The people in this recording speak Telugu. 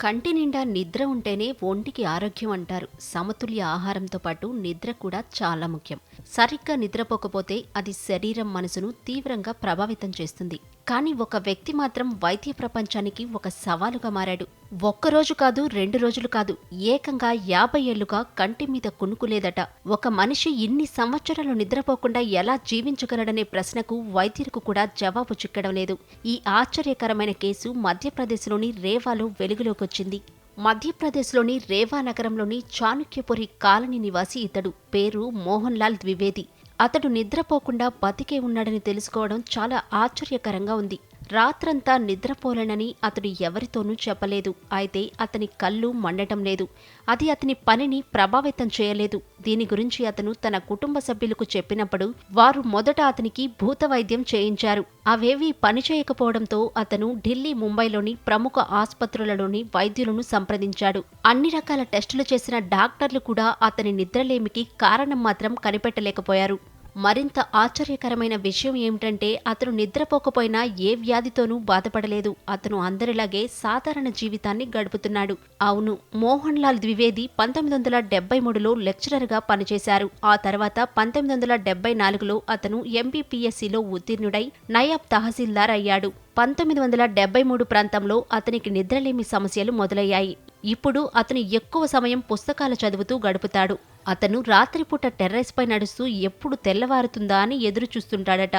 కంటి నిండా నిద్ర ఉంటేనే ఒంటికి ఆరోగ్యం అంటారు. సమతుల్య ఆహారంతో పాటు నిద్ర కూడా చాలా ముఖ్యం. సరిగ్గా నిద్రపోకపోతే అది శరీరం మనసును తీవ్రంగా ప్రభావితం చేస్తుంది. కానీ ఒక వ్యక్తి మాత్రం వైద్య ప్రపంచానికి ఒక సవాలుగా మారాడు. ఒక్కరోజు కాదు, 2 రోజులు కాదు, ఏకంగా 50 ఏళ్లుగా కంటి మీద కునుకులేదట. ఒక మనిషి ఇన్ని సంవత్సరాలు నిద్రపోకుండా ఎలా జీవించగలడనే ప్రశ్నకు వైద్యులకు కూడా జవాబు చిక్కడం లేదు. ఈ ఆశ్చర్యకరమైన కేసు మధ్యప్రదేశ్లోని రేవాలో వెలుగులోకొచ్చింది. మధ్యప్రదేశ్లోని రేవా నగరంలోని చాణుక్యపురి కాలనీ నివాసి ఇతడు. పేరు మోహన్ లాల్ ద్వివేది. అతడు నిద్రపోకుండా బతికే ఉన్నాడని తెలుసుకోవడం చాలా ఆశ్చర్యకరంగా ఉంది. రాత్రంతా నిద్రపోలేనని అతడు ఎవరితోనూ చెప్పలేదు. అయితే అతని కళ్ళు మండటం లేదు. అది అతని పనిని ప్రభావితం చేయలేదు. దీని గురించి అతను తన కుటుంబ సభ్యులకు చెప్పినప్పుడు వారు మొదట అతనికి భూత వైద్యం చేయించారు. అవేవీ పనిచేయకపోవడంతో అతను ఢిల్లీ, ముంబైలోని ప్రముఖ ఆసుపత్రులలోని వైద్యులను సంప్రదించాడు. అన్ని రకాల టెస్టులు చేసిన డాక్టర్లు కూడా అతని నిద్రలేమికి కారణం మాత్రం కనిపెట్టలేకపోయారు. మరింత ఆశ్చర్యకరమైన విషయం ఏమిటంటే అతను నిద్రపోకపోయినా ఏ వ్యాధితోనూ బాధపడలేదు. అతను అందరిలాగే సాధారణ జీవితాన్ని గడుపుతున్నాడు. అవును, మోహన్ లాల్ ద్వివేది 1973లో లెక్చరర్గా పనిచేశారు. ఆ తర్వాత 1974లో అతను MBPSCలో ఉత్తీర్ణుడై నయాబ్ తహసీల్దార్ అయ్యాడు. 1973 ప్రాంతంలో అతనికి నిద్రలేమి సమస్యలు మొదలయ్యాయి. ఇప్పుడు అతను ఎక్కువ సమయం పుస్తకాలు చదువుతూ గడుపుతాడు. అతను రాత్రిపూట టెర్రస్పై నడుస్తూ ఎప్పుడు తెల్లవారుతుందా అని ఎదురు చూస్తుంటాడట.